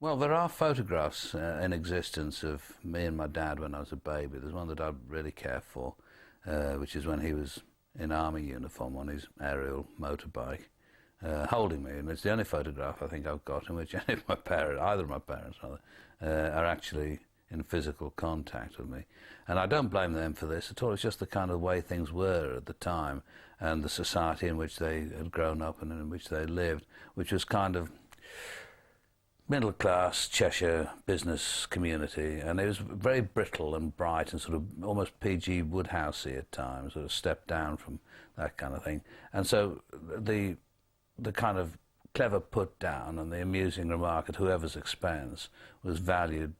Well, there are photographs in existence of me and my dad when I was a baby. There's one that I really care for, which is when he was in army uniform on his aerial motorbike, holding me. And it's the only photograph I think I've got in which any of my parents, either of my parents rather, are actually in physical contact with me. And I don't blame them for this at all. It's just the kind of way things were at the time and the society in which they had grown up and in which they lived, which was kind of middle-class Cheshire business community, and it was very brittle and bright and sort of almost P.G. Woodhousey at times, sort of stepped down from that kind of thing. And so the kind of clever put down and the amusing remark at whoever's expense was valued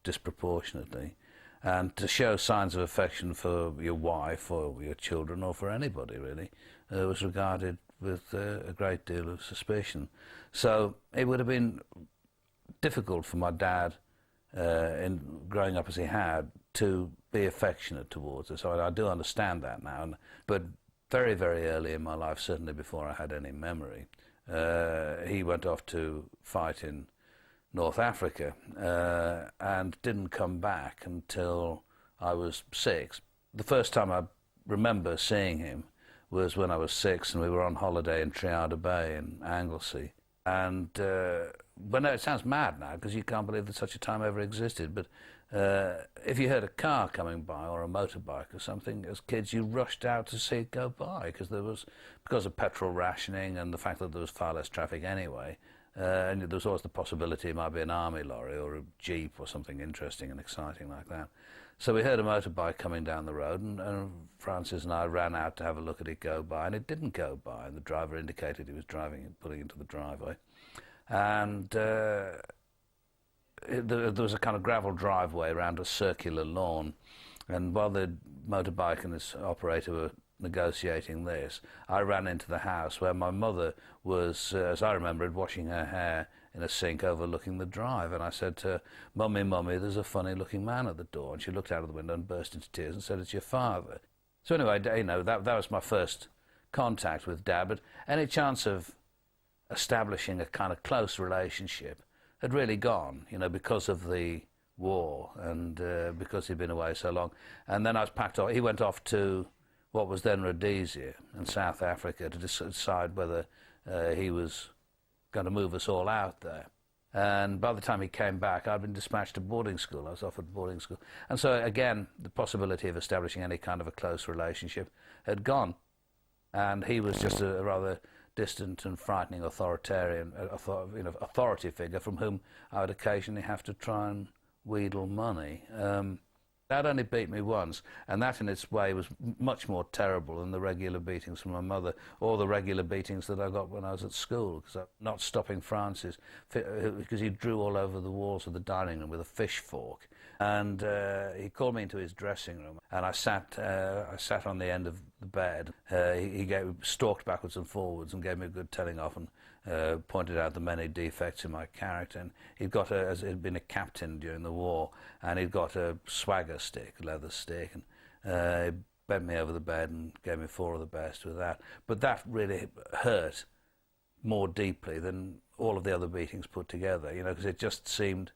disproportionately. And to show signs of affection for your wife or your children or for anybody really was regarded with a great deal of suspicion. So it would have been difficult for my dad, in growing up as he had, to be affectionate towards us. So I do understand that now. But very, very early in my life, certainly before I had any memory, he went off to fight in North Africa and didn't come back until I was 6. The first time I remember seeing him was when I was 6 and we were on holiday in Triada Bay in Anglesey. And well, no, it sounds mad now because you can't believe that such a time ever existed, but if you heard a car coming by or a motorbike or something, as kids you rushed out to see it go by because of petrol rationing and the fact that there was far less traffic anyway. And there was always the possibility it might be an army lorry or a jeep or something interesting and exciting like that. So we heard a motorbike coming down the road, and Francis and I ran out to have a look at it go by, and it didn't go by, and the driver indicated he was driving and pulling into the driveway. And there was a kind of gravel driveway around a circular lawn, and while the motorbike and its operator were negotiating this, I ran into the house where my mother was, as I remember it, washing her hair in a sink overlooking the drive, and I said to her, "Mummy, Mummy, there's a funny-looking man at the door," and she looked out of the window and burst into tears and said, "It's your father." So anyway, you know, that was my first contact with Dad, but any chance of establishing a kind of close relationship had really gone, you know, because of the war and because he'd been away so long. And then I was packed off. He went off to what was then Rhodesia in South Africa to decide whether he was going to move us all out there. And by the time he came back, I'd been dispatched to boarding school. I was offered boarding school. And so, again, the possibility of establishing any kind of a close relationship had gone. And he was just a rather distant and frightening authoritarian, authority figure from whom I would occasionally have to try and wheedle money. That only beat me once, and that in its way was much more terrible than the regular beatings from my mother or the regular beatings that I got when I was at school, because I'm not stopping Francis, because he drew all over the walls of the dining room with a fish fork. And he called me into his dressing room, and I sat on the end of the bed. He stalked backwards and forwards and gave me a good telling off and pointed out the many defects in my character. And as he'd been a captain during the war, and he'd got a swagger stick, a leather stick, and he bent me over the bed and gave me 4 of the best with that. But that really hurt more deeply than all of the other beatings put together, you know, because it just seemed,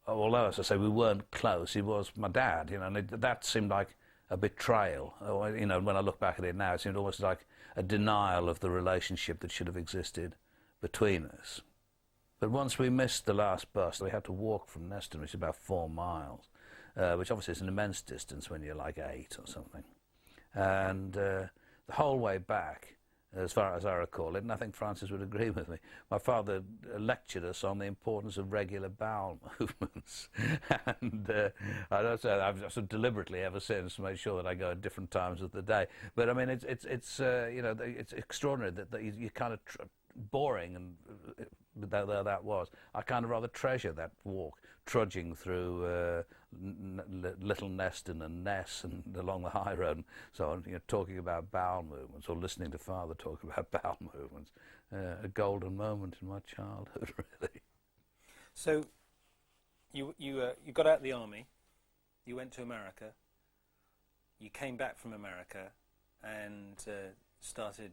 although, as I say, we weren't close, he was my dad, you know, and that seemed like a betrayal. You know, when I look back at it now, it seemed almost like a denial of the relationship that should have existed between us. But once we missed the last bus, we had to walk from Neston, which is about 4 miles, which obviously is an immense distance when you're like 8 or something. And the whole way back, as far as I recall it, and I think Francis would agree with me, my father lectured us on the importance of regular bowel movements. And I've sort of deliberately ever since made sure that I go at different times of the day. But I mean, it's you know, it's extraordinary that you kind of boring, and though that was, I kind of rather treasure that walk, trudging through Little Neston and Ness and along the high road and so on, you know, talking about bowel movements or listening to Father talk about bowel movements. A golden moment in my childhood, really. So you got out of the army, you went to America, you came back from America, and started,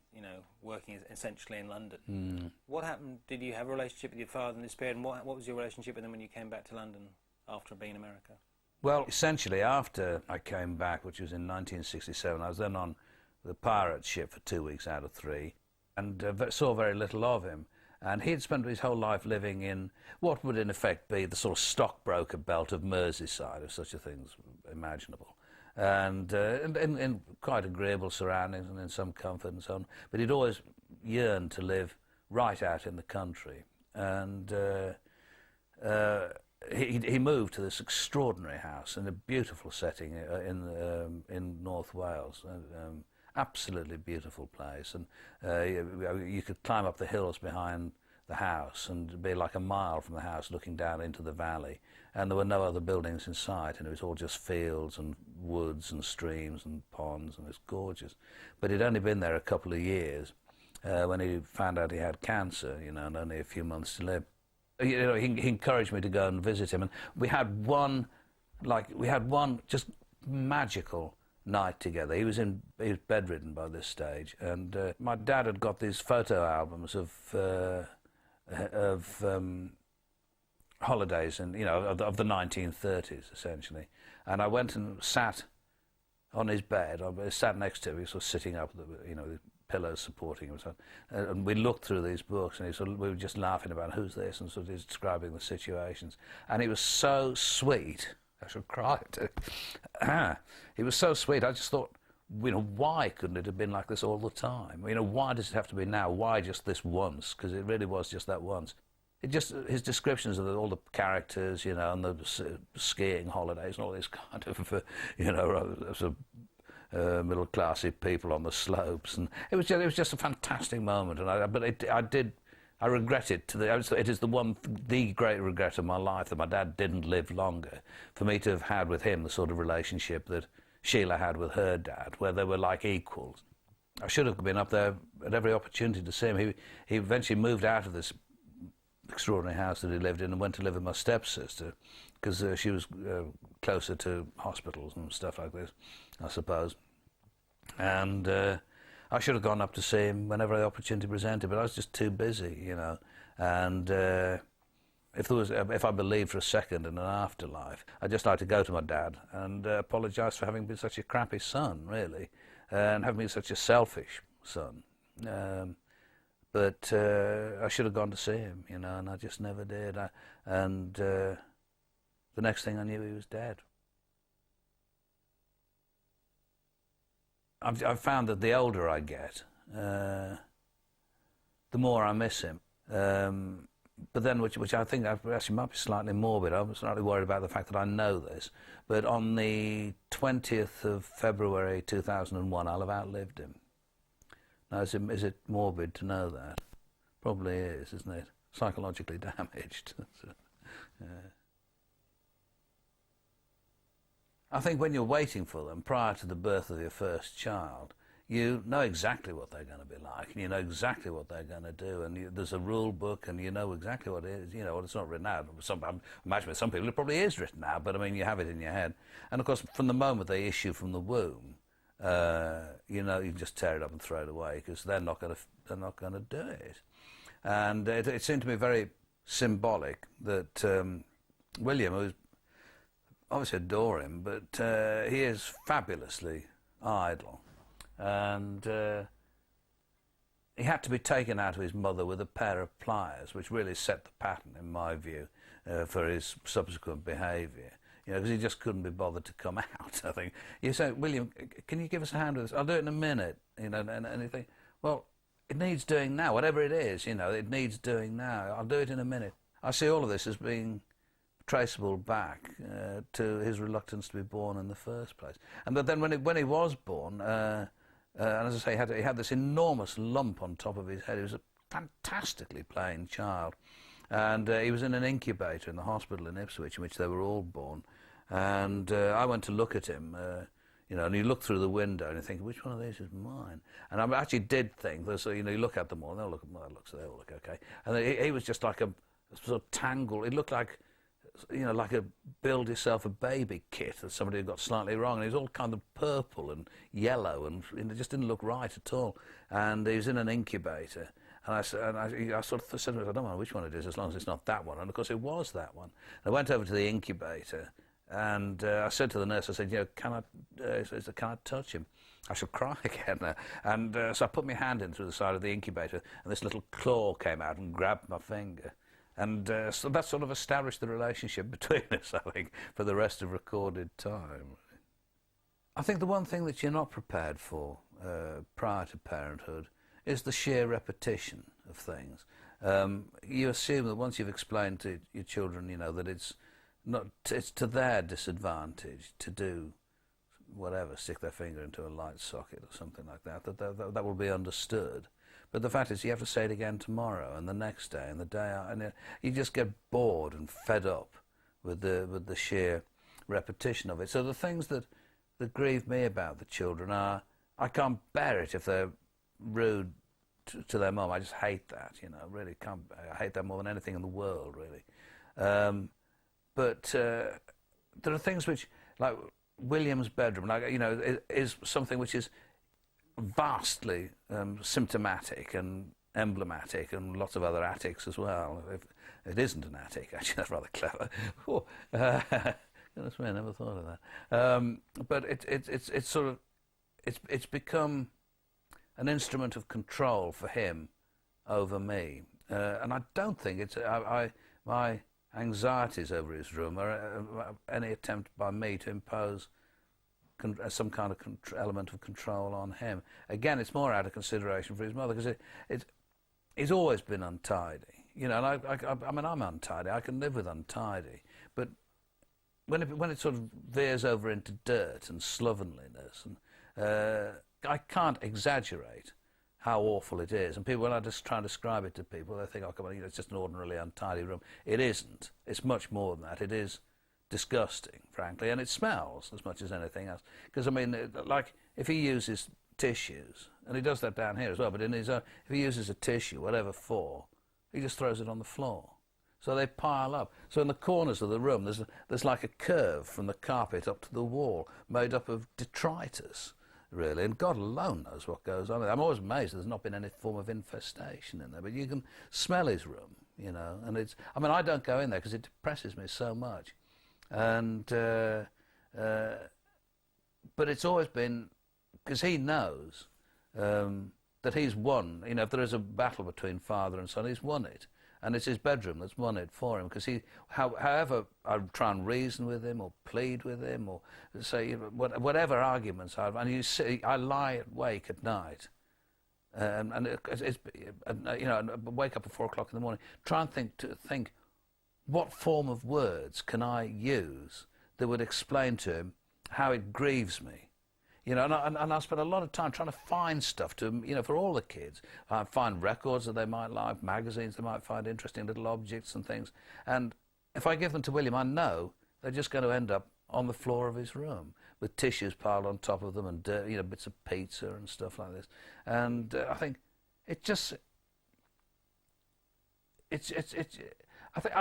working essentially in London. Mm. What happened? Did you have a relationship with your father in this period? And what was your relationship with him when you came back to London after being in America? Well, essentially, after I came back, which was in 1967, I was then on the pirate ship for 2 weeks out of 3, and saw very little of him. And he'd spent his whole life living in what would in effect be the sort of stockbroker belt of Merseyside, if such a thing's imaginable. And in quite agreeable surroundings and in some comfort and so on. But he'd always yearned to live right out in the country. And he moved to this extraordinary house in a beautiful setting in North Wales. Absolutely beautiful place, and you could climb up the hills behind the house and be like a mile from the house looking down into the valley, and there were no other buildings in sight, and it was all just fields and woods and streams and ponds, and it was gorgeous. But he'd only been there a couple of years when he found out he had cancer, and only a few months to live. He encouraged me to go and visit him, and we had one just magical night together. He was bedridden by this stage, and my dad had got these photo albums of holidays and of the 1930s essentially. And I went and sat on his bed. I sat next to him. He was sort of sitting up, with pillows supporting him. And we looked through these books, and we were just laughing about who's this and sort of describing the situations. And he was so sweet. I should cry too. He was so sweet. I just thought, why couldn't it have been like this all the time? Why does it have to be now? Why just this once? Because it really was just that once. His descriptions of all the characters, and the skiing holidays and all this kind of, sort of middle-classy people on the slopes, and it was just a fantastic moment. And I regret it. It is the great regret of my life that my dad didn't live longer, for me to have had with him the sort of relationship that Sheila had with her dad, where they were like equals. I should have been up there at every opportunity to see him. He eventually moved out of this extraordinary house that he lived in and went to live with my stepsister, because she was closer to hospitals and stuff like this, I suppose. And I should have gone up to see him whenever the opportunity presented, but I was just too busy, And if I believed for a second in an afterlife, I'd just like to go to my dad and apologise for having been such a crappy son, really, and having been such a selfish son. But I should have gone to see him, and I just never did. The next thing I knew, he was dead. I've found that the older I get, the more I miss him. But then, which I think actually might be slightly morbid, I'm slightly worried about the fact that I know this, but on the 20th of February 2001, I'll have outlived him. Now, is it morbid to know that? Probably is, isn't it? Psychologically damaged. Yeah. I think when you're waiting for them prior to the birth of your first child, you know exactly what they're going to be like, and you know exactly what they're going to do, and there's a rule book, and you know exactly what it is. It's not written out. I imagine with some people it probably is written out, but you have it in your head. And of course, from the moment they issue from the womb, you can just tear it up and throw it away, because they're not going to do it. And it seemed to me very symbolic that William, who's obviously adore him, but he is fabulously idle. And he had to be taken out of his mother with a pair of pliers, which really set the pattern, in my view, for his subsequent behaviour. Because he just couldn't be bothered to come out, I think. You say, William, can you give us a hand with this? I'll do it in a minute. And you think, well, it needs doing now. Whatever it is, it needs doing now. I'll do it in a minute. I see all of this as being traceable back to his reluctance to be born in the first place. And but then when he was born, and as I say, he had this enormous lump on top of his head. He was a fantastically plain child. And he was in an incubator in the hospital in Ipswich, in which they were all born. And I went to look at him, and you look through the window and you think, which one of these is mine? And I actually did think, you look at them all, and they all look okay. And he was just like a sort of tangled, it looked like like a build yourself a baby kit that somebody had got slightly wrong, and it was all kind of purple and yellow, and it just didn't look right at all. And he was in an incubator, and I sort of said to him, I don't know which one it is, as long as it's not that one. And of course it was that one. I went over to the incubator, and I said to the nurse, I said, can I touch him? I shall cry again now. And so I put my hand in through the side of the incubator, and this little claw came out and grabbed my finger. And so that sort of established the relationship between us, I think, for the rest of recorded time. I think the one thing that you're not prepared for prior to parenthood is the sheer repetition of things. You assume that once you've explained to your children, that it's to their disadvantage to do whatever, stick their finger into a light socket or something like that, that will be understood. But the fact is, you have to say it again tomorrow and the next day and the day out, and you just get bored and fed up with the sheer repetition of it. So the things that grieve me about the children are, I can't bear it if they're rude to their mum. I just hate that, really can't. I hate that more than anything in the world, really. But there are things which, like William's bedroom, is something which is vastly symptomatic and emblematic, and lots of other attics as well. If it isn't an attic, actually, that's rather clever. Goodness me, I never thought of that. But it's become an instrument of control for him over me, and I don't think it's my anxieties over his room are any attempt by me to impose some kind of element of control on him. Again, it's more out of consideration for his mother, because he's always been untidy. And I mean, I'm untidy. I can live with untidy, but when it sort of veers over into dirt and slovenliness, and I can't exaggerate how awful it is. And people, when I just try and describe it to people, they think, oh, come on, it's just an ordinarily untidy room. It isn't. It's much more than that. It is disgusting, frankly, and it smells as much as anything else. Because, I mean, like, if he uses tissues, and he does that down here as well, but if he uses a tissue, whatever for, he just throws it on the floor. So they pile up. So in the corners of the room, there's like a curve from the carpet up to the wall, made up of detritus, really, and God alone knows what goes on. I'm always amazed there's not been any form of infestation in there, but you can smell his room, and I mean, I don't go in there because it depresses me so much. And but it's always been, because he knows that he's won. If there is a battle between father and son, he's won it, and it's his bedroom that's won it for him. Because however I try and reason with him or plead with him or say whatever arguments I have, and you see, I lie awake at night, and wake up at 4 o'clock in the morning, try and think. What form of words can I use that would explain to him how it grieves me? And I spend a lot of time trying to find stuff to, for all the kids. I find records that they might like, magazines they might find interesting, little objects and things. And if I give them to William, I know they're just going to end up on the floor of his room with tissues piled on top of them and dirt, bits of pizza and stuff like this. And I think it just, I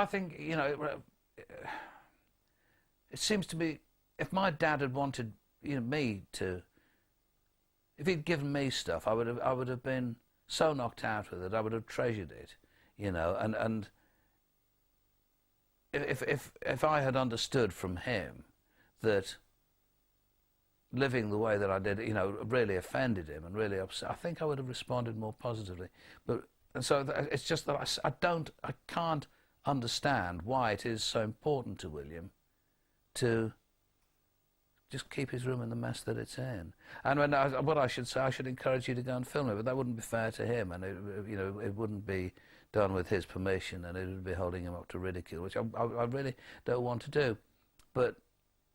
think it seems to be, if my dad had wanted me to, if he'd given me stuff, I would have been so knocked out with it. I would have treasured it, and if I had understood from him that living the way that I did, really offended him and really upset, I think I would have responded more positively. And so it's just that I can't understand why it is so important to William to just keep his room in the mess that it's in. And what I should say, I should encourage you to go and film it, but that wouldn't be fair to him, and it wouldn't be done with his permission, and it would be holding him up to ridicule, which I really don't want to do. But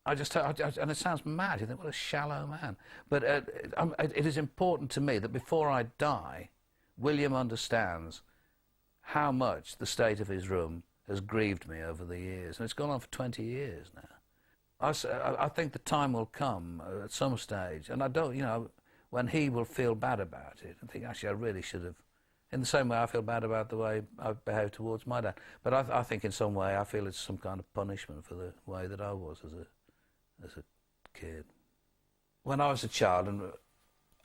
and it sounds mad. You think, what a shallow man. But it is important to me that before I die, William understands how much the state of his room has grieved me over the years. And it's gone on for 20 years now. I think the time will come at some stage, and I don't, when he will feel bad about it and think, actually, I really should have In the same way I feel bad about the way I've behaved towards my dad. But I think in some way I feel it's some kind of punishment for the way that I was as a kid. When I was a child, and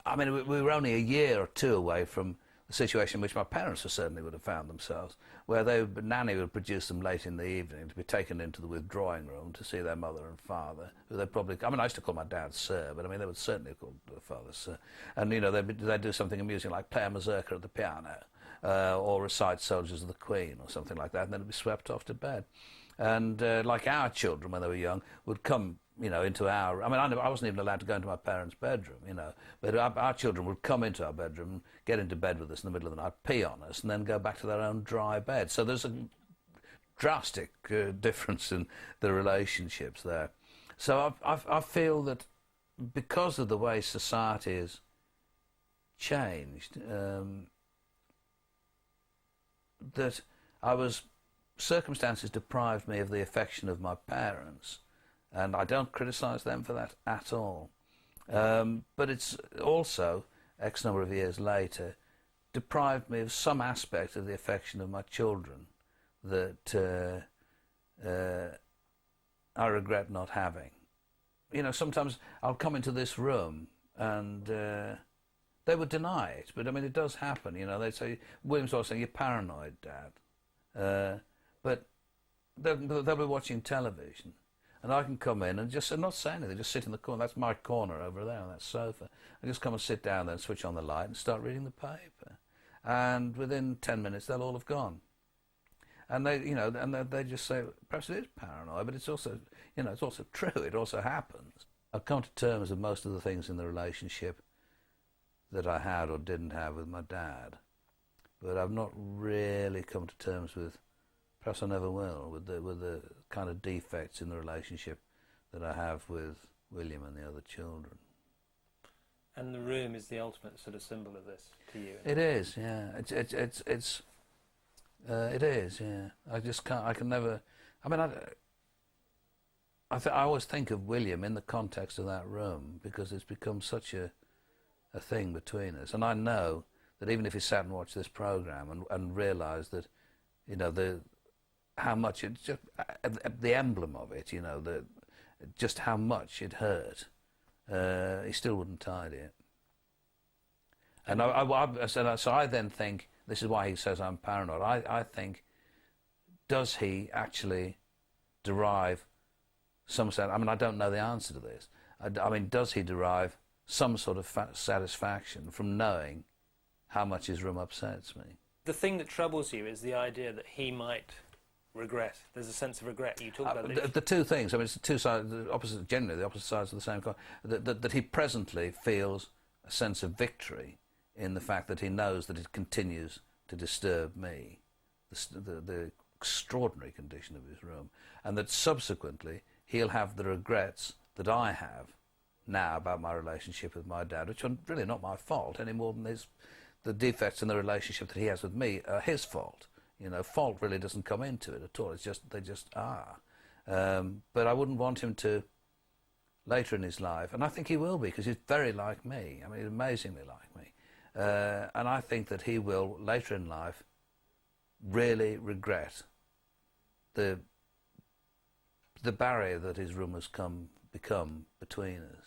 I mean, we were only a year or two away from the situation in which my parents certainly would have found themselves, where Nanny would produce them late in the evening to be taken into the withdrawing room to see their mother and father, who they probably, I mean, I used to call my dad Sir, but I mean, they would certainly call their father Sir. And, you know, they'd do something amusing like play a mazurka at the piano, or recite Soldiers of the Queen or something like that, and then it'd be swept off to bed. And like our children, when they were young, would come, you know, into our... I mean, I wasn't even allowed to go into my parents' bedroom, you know, but our children would come into our bedroom, get into bed with us in the middle of the night, pee on us, and then go back to their own dry bed. So there's a drastic difference in the relationships there. So I feel that because of the way society has changed, that circumstances deprived me of the affection of my parents, and I don't criticise them for that at all. But it's also, X number of years later, deprived me of some aspect of the affection of my children that I regret not having. You know, sometimes I'll come into this room and they would deny it, but I mean, it does happen. You know, they'd say, William's always saying, "You're paranoid, Dad." But they'll be watching television, and I can come in and just not say anything, just sit in the corner. That's my corner over there on that sofa. I just come and sit down there and switch on the light and start reading the paper. And within 10 minutes, they'll all have gone. And they, you know, and they just say, perhaps it is paranoid, but it's also, you know, it's also true. It also happens. I've come to terms with most of the things in the relationship that I had or didn't have with my dad, but I've not really come to terms with, perhaps I never will, with the kind of defects in the relationship that I have with William and the other children. And the room is the ultimate sort of symbol of this to you. It is, yeah. It is, yeah. I just can't. I can never. I mean, I always think of William in the context of that room, because it's become such a thing between us. And I know that even if he sat and watched this program and realised that, you know, how much it just the emblem of it, you know, just how much it hurt, he still wouldn't tidy it. And so I then think, this is why he says I'm paranoid. I think, does he actually derive some sense? I mean, I don't know the answer to this. I mean, does he derive some sort of satisfaction from knowing how much his room upsets me? The thing that troubles you is the idea that he might regret. There's a sense of regret. You talk about the two things. I mean, it's the two sides, generally the opposite sides of the same coin. That he presently feels a sense of victory in the fact that he knows that it continues to disturb me, the extraordinary condition of his room, and that subsequently he'll have the regrets that I have now about my relationship with my dad, which are really not my fault any more than the defects in the relationship that he has with me are his fault. You know, fault really doesn't come into it at all. It's just, they just are. But I wouldn't want him to, later in his life, and I think he will be, because he's very like me. I mean, he's amazingly like me. And I think that he will, later in life, really regret the barrier that his room has become between us.